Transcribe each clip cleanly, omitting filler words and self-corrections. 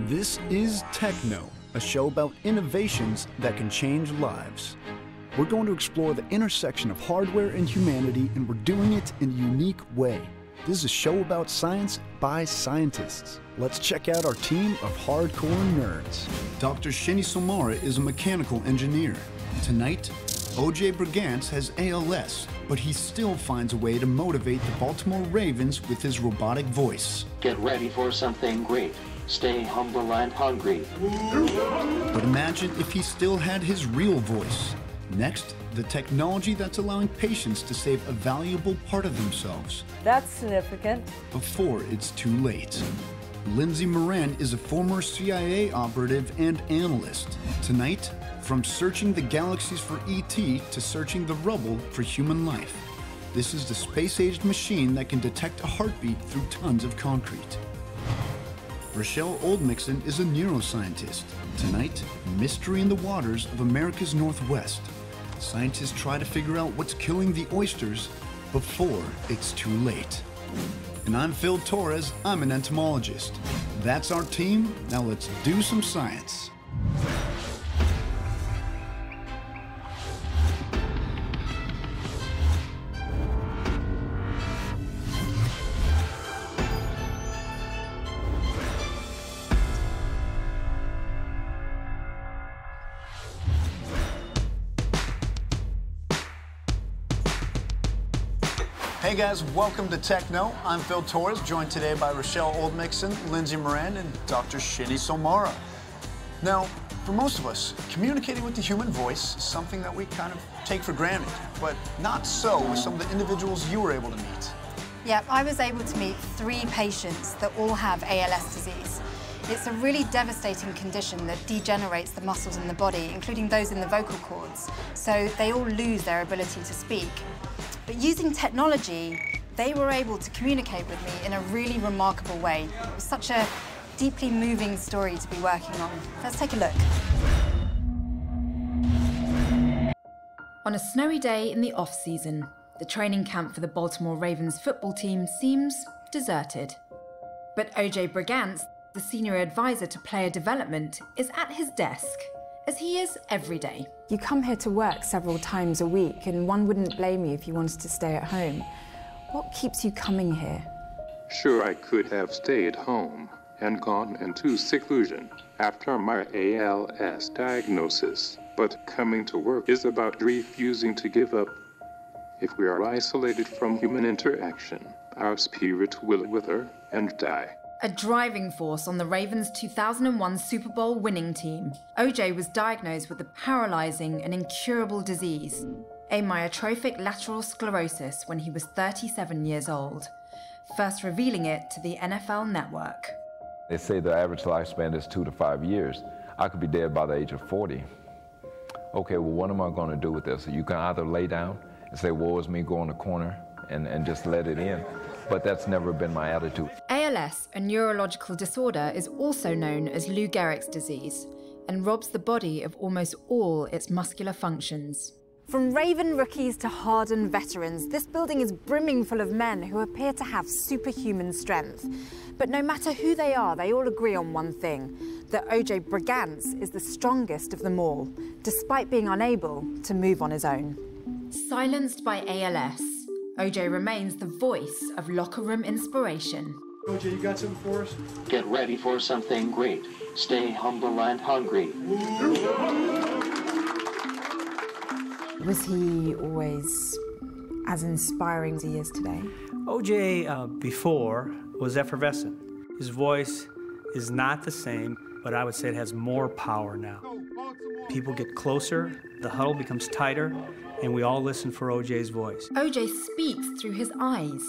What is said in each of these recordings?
This is Techno, a show about innovations that can change lives. We're going to explore the intersection of hardware and humanity, and we're doing it in a unique way. This is a show about science by scientists. Let's check out our team of hardcore nerds. Dr. Shini Somara is a mechanical engineer. Tonight, O.J. Brigance has ALS, but he still finds a way to motivate the Baltimore Ravens with his robotic voice. Get ready for something great. Stay humble and hungry. But imagine if he still had his real voice. Next, the technology that's allowing patients to save a valuable part of themselves. That's significant. Before it's too late. Lindsay Moran is a former CIA operative and analyst. Tonight, from searching the galaxies for E.T. to searching the rubble for human life. This is the space-aged machine that can detect a heartbeat through tons of concrete. Rochelle Oldmixon is a neuroscientist. Tonight, mystery in the waters of America's Northwest. Scientists try to figure out what's killing the oysters before it's too late. And I'm Phil Torres, I'm an entomologist. That's our team, now let's do some science. Hey guys, welcome to Techno. I'm Phil Torres, joined today by Rochelle Oldmixon, Lindsay Moran, and Dr. Shini Somara. Now, for most of us, communicating with the human voice is something that we kind of take for granted, but not so with some of the individuals you were able to meet. Yeah, I was able to meet 3 patients that all have ALS disease. It's a really devastating condition that degenerates the muscles in the body, including those in the vocal cords, so they all lose their ability to speak. But using technology, they were able to communicate with me in a really remarkable way. It was such a deeply moving story to be working on. Let's take a look. On a snowy day in the off-season, the training camp for the Baltimore Ravens football team seems deserted. But O.J. Brigance, the senior advisor to player development, is at his desk, as he is every day. You come here to work several times a week, and one wouldn't blame you if you wanted to stay at home. What keeps you coming here? Sure, I could have stayed home and gone into seclusion after my ALS diagnosis, but coming to work is about refusing to give up. If we are isolated from human interaction, our spirit will wither and die. A driving force on the Ravens' 2001 Super Bowl winning team, O.J. was diagnosed with a paralyzing and incurable disease, amyotrophic lateral sclerosis, when he was 37 years old, first revealing it to the NFL Network. They say the average lifespan is 2 to 5 years. I could be dead by the age of 40. Okay, well, what am I going to do with this? You can either lay down and say, woe is me, go in the corner and just let it in. But that's never been my attitude. ALS, a neurological disorder, is also known as Lou Gehrig's disease and robs the body of almost all its muscular functions. From Raven rookies to hardened veterans, this building is brimming full of men who appear to have superhuman strength. But no matter who they are, they all agree on one thing, that O.J. Brigance is the strongest of them all, despite being unable to move on his own. Silenced by ALS, O.J. remains the voice of locker room inspiration. O.J., you got something for us? Get ready for something great. Stay humble and hungry. Was he always as inspiring as he is today? O.J. Before was effervescent. His voice is not the same, but I would say it has more power now. People get closer, the huddle becomes tighter, and we all listen for O.J.'s voice. O.J. speaks through his eyes,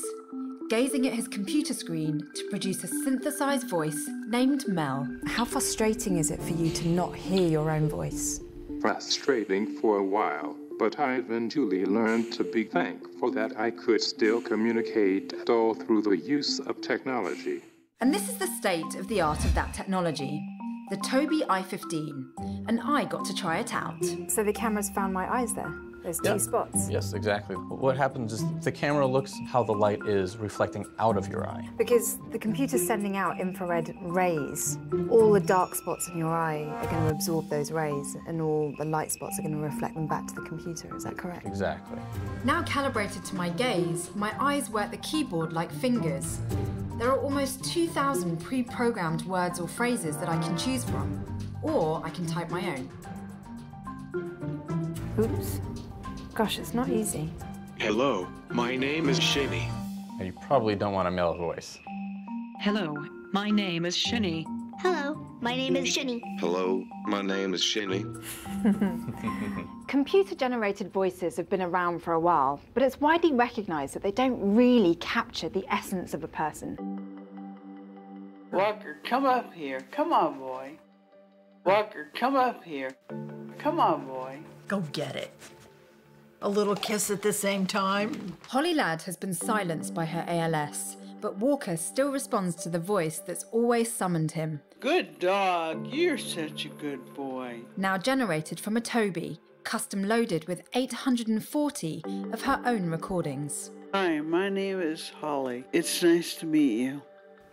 gazing at his computer screen to produce a synthesized voice named Mel. How frustrating is it for you to not hear your own voice? Frustrating for a while, but I eventually learned to be thankful that I could still communicate all through the use of technology. And this is the state of the art of that technology, the Tobii i15, and I got to try it out. So the cameras found my eyes there? Those two spots. Yes, exactly. What happens is the camera looks how the light is reflecting out of your eye. Because the computer's sending out infrared rays. All the dark spots in your eye are going to absorb those rays, and all the light spots are going to reflect them back to the computer. Is that correct? Exactly. Now calibrated to my gaze, my eyes work the keyboard like fingers. There are almost 2,000 pre-programmed words or phrases that I can choose from, or I can type my own. Oops. Gosh, it's not easy. Hello, my name is Shinny. And you probably don't want a male voice. Hello, my name is Shinny. Hello, my name is Shinny. Hello, my name is Shinny. Computer-generated voices have been around for a while, but it's widely recognized that they don't really capture the essence of a person. Walker, come up here. Come on, boy. Walker, come up here. Come on, boy. Go get it. A little kiss at the same time. Holly Ladd has been silenced by her ALS, but Walker still responds to the voice that's always summoned him. Good dog. You're such a good boy. Now generated from a Toby, custom loaded with 840 of her own recordings. Hi, my name is Holly. It's nice to meet you.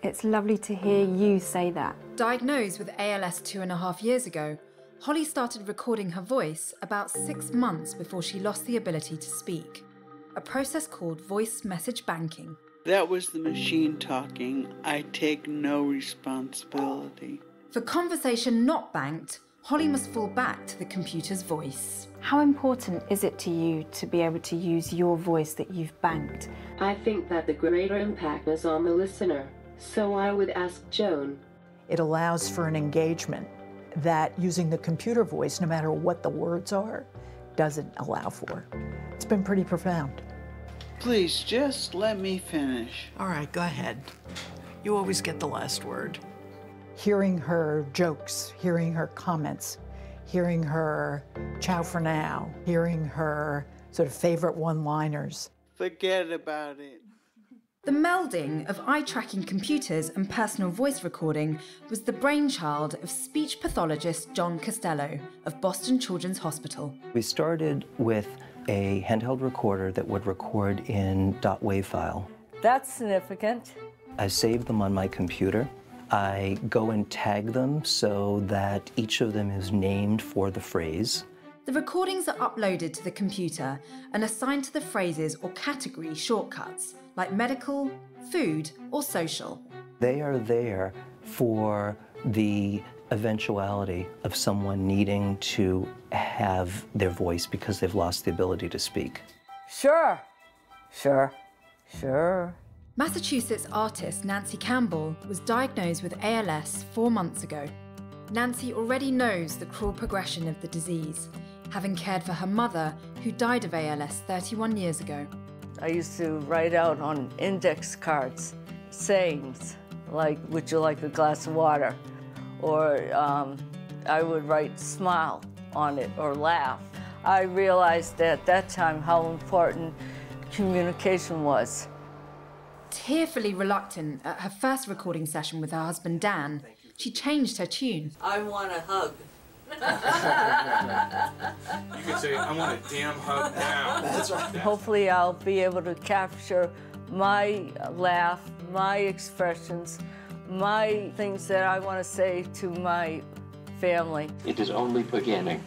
It's lovely to hear you say that. Diagnosed with ALS 2.5 years ago, Holly started recording her voice about 6 months before she lost the ability to speak, a process called voice message banking. That was the machine talking. I take no responsibility. For conversation not banked, Holly must fall back to the computer's voice. How important is it to you to be able to use your voice that you've banked? I think that the greater impact is on the listener, so I would ask Joan. It allows for an engagement that using the computer voice, no matter what the words are, doesn't allow for. It's been pretty profound. Please, just let me finish. All right, go ahead. You always get the last word. Hearing her jokes, hearing her comments, hearing her ciao for now, hearing her sort of favorite one-liners. Forget about it. The melding of eye-tracking computers and personal voice recording was the brainchild of speech pathologist John Costello of Boston Children's Hospital. We started with a handheld recorder that would record in .wav file. That's significant. I save them on my computer. I go and tag them so that each of them is named for the phrase. The recordings are uploaded to the computer and assigned to the phrases or category shortcuts, like medical, food, or social. They are there for the eventuality of someone needing to have their voice because they've lost the ability to speak. Sure. Massachusetts artist Nancy Campbell was diagnosed with ALS 4 months ago. Nancy already knows the cruel progression of the disease, having cared for her mother, who died of ALS 31 years ago. I used to write out on index cards sayings like, "Would you like a glass of water?" Or I would write "smile" on it or "laugh." I realized at that time how important communication was. Tearfully reluctant at her first recording session with her husband Dan, she changed her tune. I want a hug. You could say, I want a damn hug now. That's right. Hopefully I'll be able to capture my laugh, my expressions, my things that I want to say to my family. It is only beginning.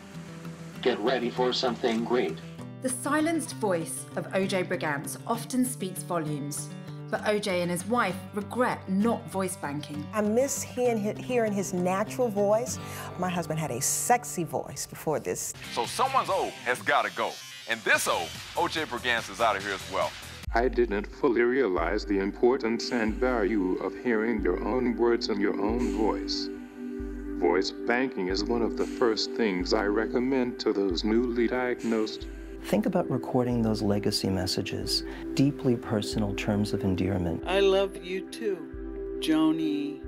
Get ready for something great. The silenced voice of O.J. Brigance often speaks volumes, but O.J. and his wife regret not voice banking. I miss hearing his natural voice. My husband had a sexy voice before this. So someone's O has got to go. And this O.J. Brigance is out of here as well. I didn't fully realize the importance and value of hearing your own words in your own voice. Voice banking is one of the first things I recommend to those newly diagnosed. Think about recording those legacy messages, deeply personal terms of endearment. I love you too, Joni.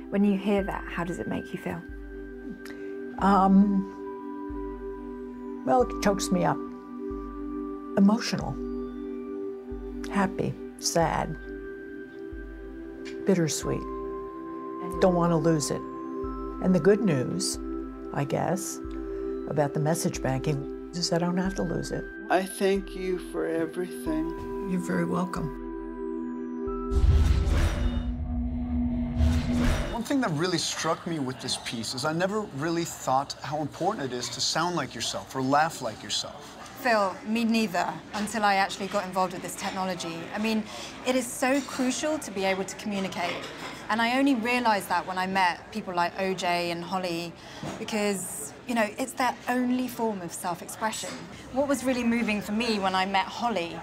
When you hear that, how does it make you feel? Well, it chokes me up. Emotional. Happy, sad, bittersweet. Don't want to lose it. And the good news, I guess, about the message banking Just I don't have to lose it. I thank you for everything. You're very welcome. One thing that really struck me with this piece is I never really thought how important it is to sound like yourself or laugh like yourself. Phil, me neither, until I actually got involved with this technology. I mean, it is so crucial to be able to communicate. And I only realized that when I met people like OJ and Holly, because, you know, it's their only form of self-expression. What was really moving for me when I met Holly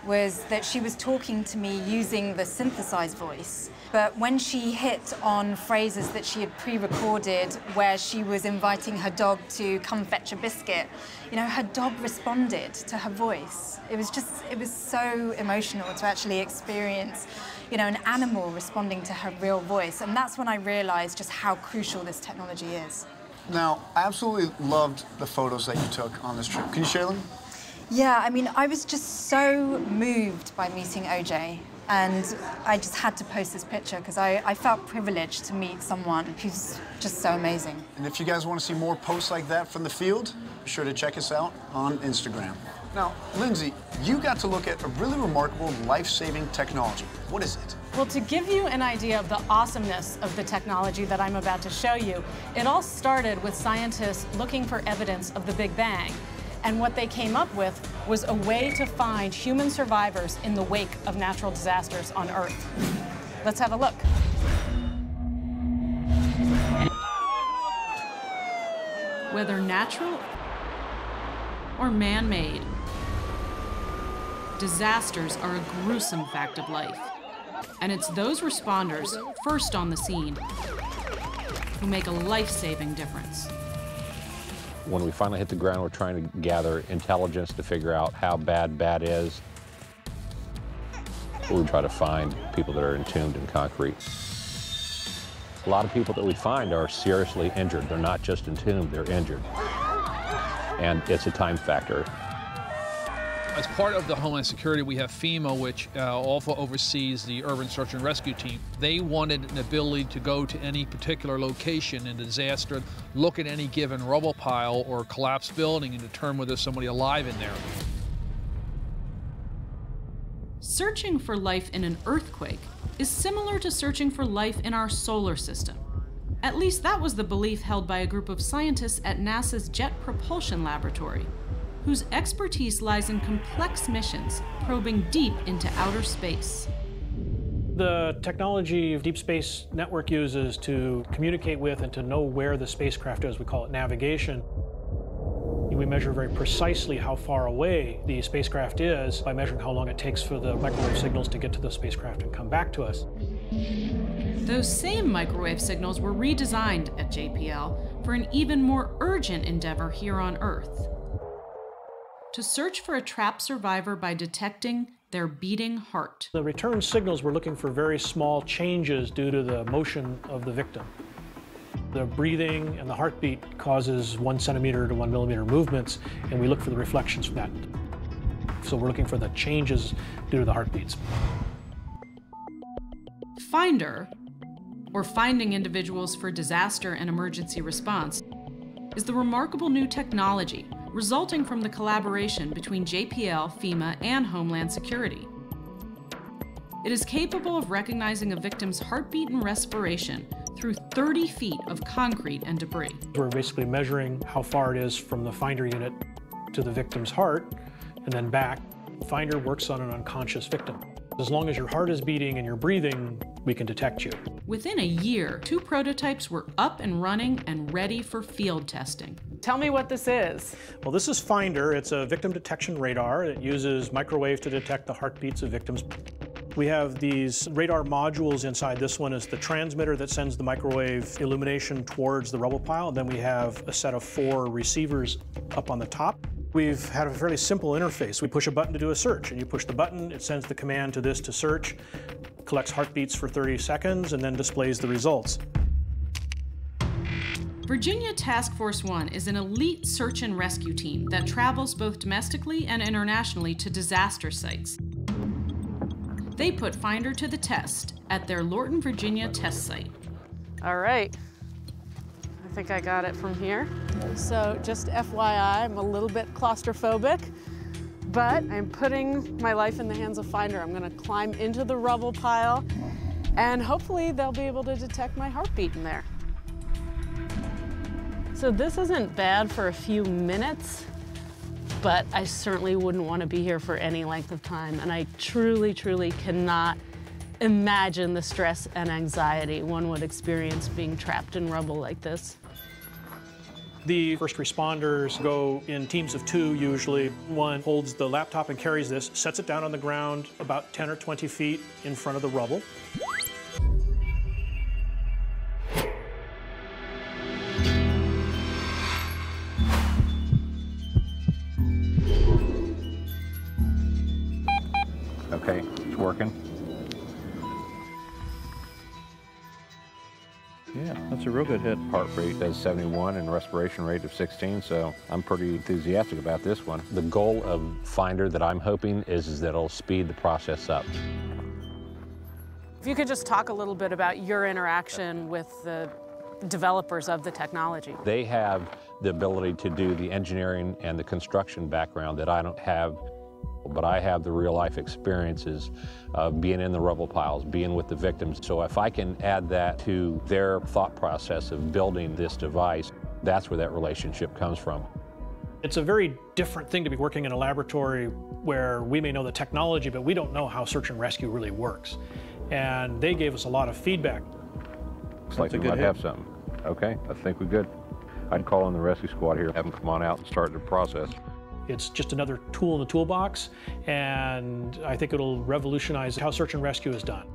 was that she was talking to me using the synthesized voice. But when she hit on phrases that she had pre-recorded where she was inviting her dog to come fetch a biscuit, you know, her dog responded to her voice. It was so emotional to actually experience, you know, an animal responding to her real voice. And that's when I realized just how crucial this technology is. Now, I absolutely loved the photos that you took on this trip. Can you share them? Yeah, I mean, I was just so moved by meeting OJ, and I just had to post this picture because I felt privileged to meet someone who's just so amazing. And if you guys want to see more posts like that from the field, be sure to check us out on Instagram. Now, Lindsay, you got to look at a really remarkable life-saving technology. What is it? Well, to give you an idea of the awesomeness of the technology that I'm about to show you, it all started with scientists looking for evidence of the Big Bang. And what they came up with was a way to find human survivors in the wake of natural disasters on Earth. Let's have a look. Whether natural or man-made, disasters are a gruesome fact of life. And it's those responders first on the scene who make a life-saving difference. When we finally hit the ground, we're trying to gather intelligence to figure out how bad is. We try to find people that are entombed in concrete. A lot of people that we find are seriously injured. They're not just entombed, they're injured. And it's a time factor. As part of the Homeland Security, we have FEMA, which also oversees the Urban Search and Rescue Team. They wanted an ability to go to any particular location in a disaster, look at any given rubble pile or collapsed building and determine whether there's somebody alive in there. Searching for life in an earthquake is similar to searching for life in our solar system. At least that was the belief held by a group of scientists at NASA's Jet Propulsion Laboratory, whose expertise lies in complex missions probing deep into outer space. The technology Deep Space Network uses to communicate with and to know where the spacecraft is, we call it navigation. We measure very precisely how far away the spacecraft is by measuring how long it takes for the microwave signals to get to the spacecraft and come back to us. Those same microwave signals were redesigned at JPL for an even more urgent endeavor here on Earth: to search for a trapped survivor by detecting their beating heart. The return signals were looking for very small changes due to the motion of the victim. The breathing and the heartbeat causes 1 centimeter to 1 millimeter movements, and we look for the reflections from that. So we're looking for the changes due to the heartbeats. Finder, or Finding Individuals for Disaster and Emergency Response, is the remarkable new technology resulting from the collaboration between JPL, FEMA, and Homeland Security. It is capable of recognizing a victim's heartbeat and respiration through 30 feet of concrete and debris. We're basically measuring how far it is from the Finder unit to the victim's heart and then back. Finder works on an unconscious victim. As long as your heart is beating and you're breathing, we can detect you. Within a year, 2 prototypes were up and running and ready for field testing. Tell me what this is. Well, this is Finder. It's a victim detection radar. It uses microwaves to detect the heartbeats of victims. We have these radar modules inside. This one is the transmitter that sends the microwave illumination towards the rubble pile. And then we have a set of 4 receivers up on the top. We've had a fairly simple interface. We push a button to do a search, and you push the button, it sends the command to this to search, collects heartbeats for 30 seconds, and then displays the results. Virginia Task Force 1 is an elite search and rescue team that travels both domestically and internationally to disaster sites. They put Finder to the test at their Lorton, Virginia test site. All right. I think I got it from here. So just FYI, I'm a little bit claustrophobic, but I'm putting my life in the hands of Finder. I'm gonna climb into the rubble pile, and hopefully they'll be able to detect my heartbeat in there. So this isn't bad for a few minutes, but I certainly wouldn't want to be here for any length of time, and I truly, truly cannot imagine the stress and anxiety one would experience being trapped in rubble like this. The first responders go in teams of 2 usually. One holds the laptop and carries this, sets it down on the ground about 10 or 20 feet in front of the rubble. Okay, it's working. Yeah, that's a real good hit. Heart rate is 71 and respiration rate of 16, so I'm pretty enthusiastic about this one. The goal of Finder that I'm hoping is that it'll speed the process up. If you could just talk a little bit about your interaction with the developers of the technology. They have the ability to do the engineering and the construction background that I don't have, but I have the real-life experiences of being in the rubble piles, being with the victims. So if I can add that to their thought process of building this device, that's where that relationship comes from. It's a very different thing to be working in a laboratory where we may know the technology, but we don't know how search and rescue really works. And they gave us a lot of feedback. Looks like we might have something. Okay, I think we're good. I'd call in the rescue squad here, have them come on out and start the process. It's just another tool in the toolbox, and I think it'll revolutionize how search and rescue is done.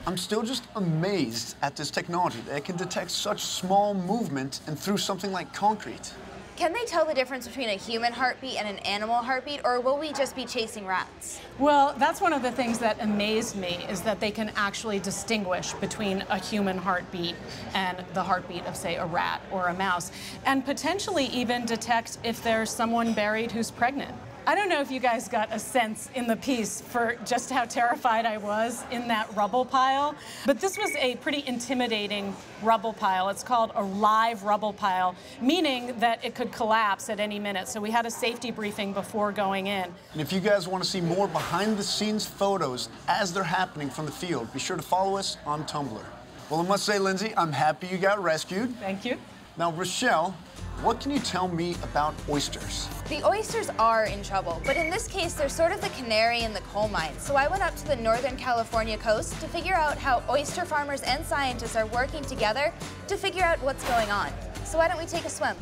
I'm still just amazed at this technology that it can detect such small movement and through something like concrete. Can they tell the difference between a human heartbeat and an animal heartbeat, or will we just be chasing rats? Well, that's one of the things that amazed me, is that they can actually distinguish between a human heartbeat and the heartbeat of, say, a rat or a mouse, and potentially even detect if there's someone buried who's pregnant. I don't know if you guys got a sense in the piece for just how terrified I was in that rubble pile, but this was a pretty intimidating rubble pile. It's called a live rubble pile, meaning that it could collapse at any minute. So we had a safety briefing before going in. And if you guys want to see more behind-the-scenes photos as they're happening from the field, be sure to follow us on Tumblr. Well, I must say, Lindsay, I'm happy you got rescued. Thank you. Now, Rochelle, what can you tell me about oysters? The oysters are in trouble, but in this case, they're sort of the canary in the coal mine. So I went up to the Northern California coast to figure out how oyster farmers and scientists are working together to figure out what's going on. So why don't we take a swim?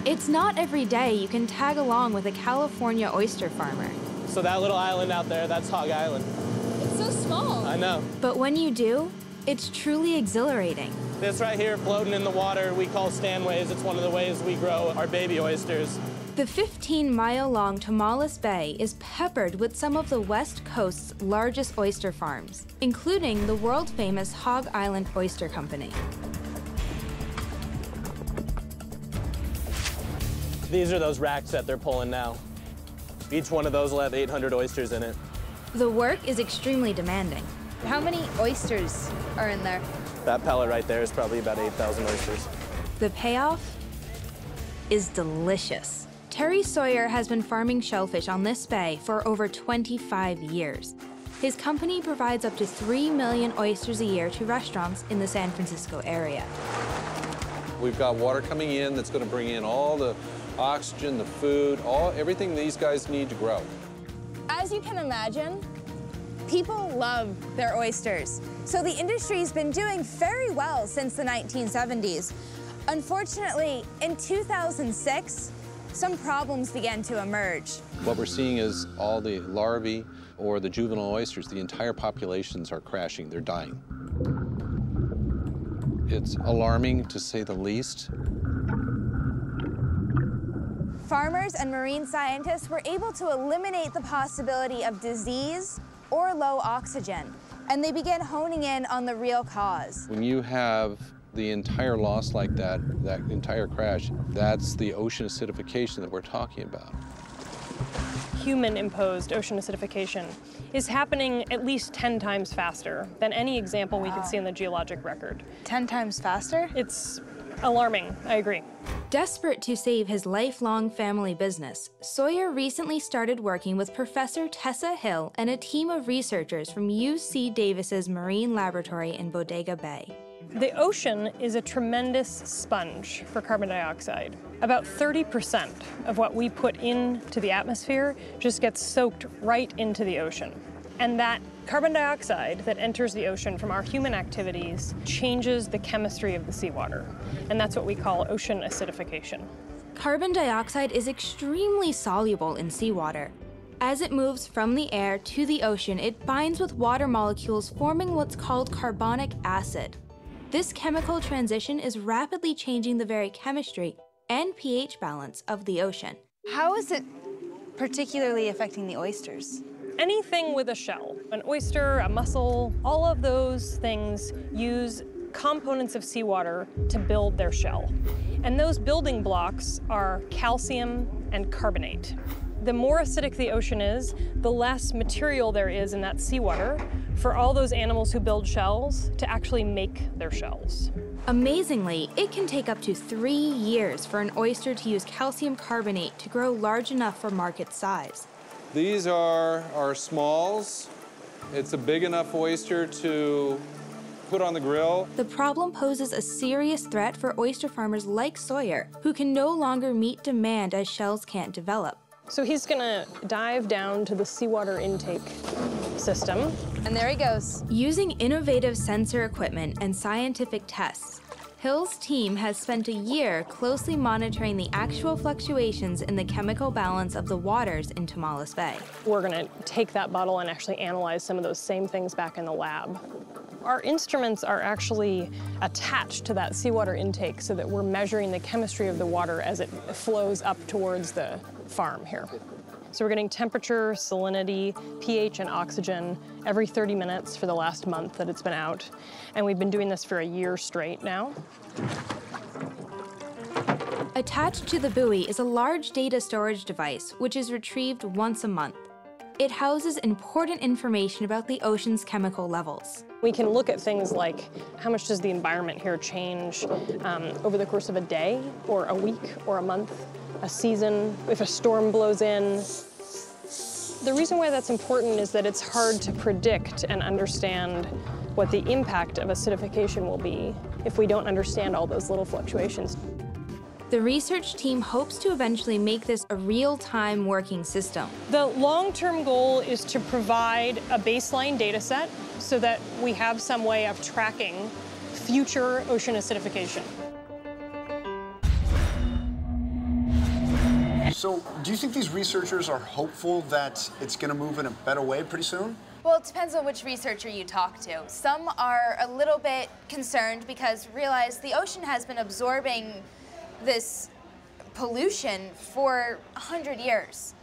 It's not every day you can tag along with a California oyster farmer. So that little island out there, that's Hog Island. It's so small. I know. But when you do, it's truly exhilarating. This right here floating in the water we call stanways. It's one of the ways we grow our baby oysters. The 15-mile-long Tomales Bay is peppered with some of the West Coast's largest oyster farms, including the world-famous Hog Island Oyster Company. These are those racks that they're pulling now. Each one of those will have 800 oysters in it. The work is extremely demanding. How many oysters are in there? That pellet right there is probably about 8,000 oysters. The payoff is delicious. Terry Sawyer has been farming shellfish on this bay for over 25 years. His company provides up to 3 million oysters a year to restaurants in the San Francisco area. We've got water coming in that's going to bring in all the oxygen, the food, everything these guys need to grow. As you can imagine, people love their oysters. So the industry's been doing very well since the 1970s. Unfortunately, in 2006, some problems began to emerge. What we're seeing is all the larvae or the juvenile oysters, the entire populations are crashing, they're dying. It's alarming, to say the least. Farmers and marine scientists were able to eliminate the possibility of disease or low oxygen, and they began honing in on the real cause. When you have the entire loss like that entire crash, that's the ocean acidification that we're talking about. human-imposed ocean acidification is happening at least 10 times faster than any example we could see in the geologic record. 10 times faster? It's alarming, I agree. Desperate to save his lifelong family business, Sawyer recently started working with Professor Tessa Hill and a team of researchers from UC Davis's Marine Laboratory in Bodega Bay. The ocean is a tremendous sponge for carbon dioxide. About 30% of what we put into the atmosphere just gets soaked right into the ocean. And that carbon dioxide that enters the ocean from our human activities changes the chemistry of the seawater. And that's what we call ocean acidification. Carbon dioxide is extremely soluble in seawater. As it moves from the air to the ocean, it binds with water molecules, forming what's called carbonic acid. This chemical transition is rapidly changing the very chemistry and pH balance of the ocean. How is it particularly affecting the oysters? Anything with a shell, an oyster, a mussel, all of those things use components of seawater to build their shell. And those building blocks are calcium and carbonate. The more acidic the ocean is, the less material there is in that seawater for all those animals who build shells to actually make their shells. Amazingly, it can take up to 3 years for an oyster to use calcium carbonate to grow large enough for market size. These are our smalls. It's a big enough oyster to put on the grill. The problem poses a serious threat for oyster farmers like Sawyer, who can no longer meet demand as shells can't develop. So he's gonna dive down to the seawater intake system. And there he goes. Using innovative sensor equipment and scientific tests, Hill's team has spent a year closely monitoring the actual fluctuations in the chemical balance of the waters in Tomales Bay. We're gonna take that bottle and actually analyze some of those same things back in the lab. Our instruments are actually attached to that seawater intake so that we're measuring the chemistry of the water as it flows up towards the farm here. So we're getting temperature, salinity, pH, and oxygen every 30 minutes for the last month that it's been out. And we've been doing this for a year straight now. Attached to the buoy is a large data storage device, which is retrieved once a month. It houses important information about the ocean's chemical levels. We can look at things like how much does the environment here change over the course of a day, or a week, or a month, a season, if a storm blows in. The reason why that's important is that it's hard to predict and understand what the impact of acidification will be if we don't understand all those little fluctuations. The research team hopes to eventually make this a real-time working system. The long-term goal is to provide a baseline data set so that we have some way of tracking future ocean acidification. So, do you think these researchers are hopeful that it's going to move in a better way pretty soon? Well, it depends on which researcher you talk to. Some are a little bit concerned because realize the ocean has been absorbing this pollution for 100 years.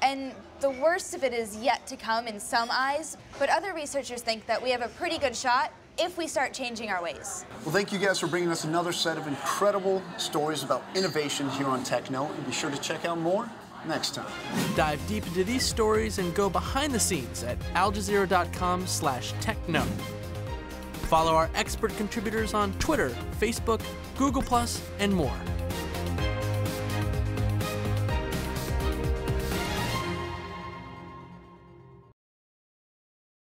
And the worst of it is yet to come in some eyes, but other researchers think that we have a pretty good shot if we start changing our ways. Well, thank you guys for bringing us another set of incredible stories about innovation here on TechKnow, and be sure to check out more next time. Dive deep into these stories and go behind the scenes at aljazeera.com/techknow. Follow our expert contributors on Twitter, Facebook, Google+, and more.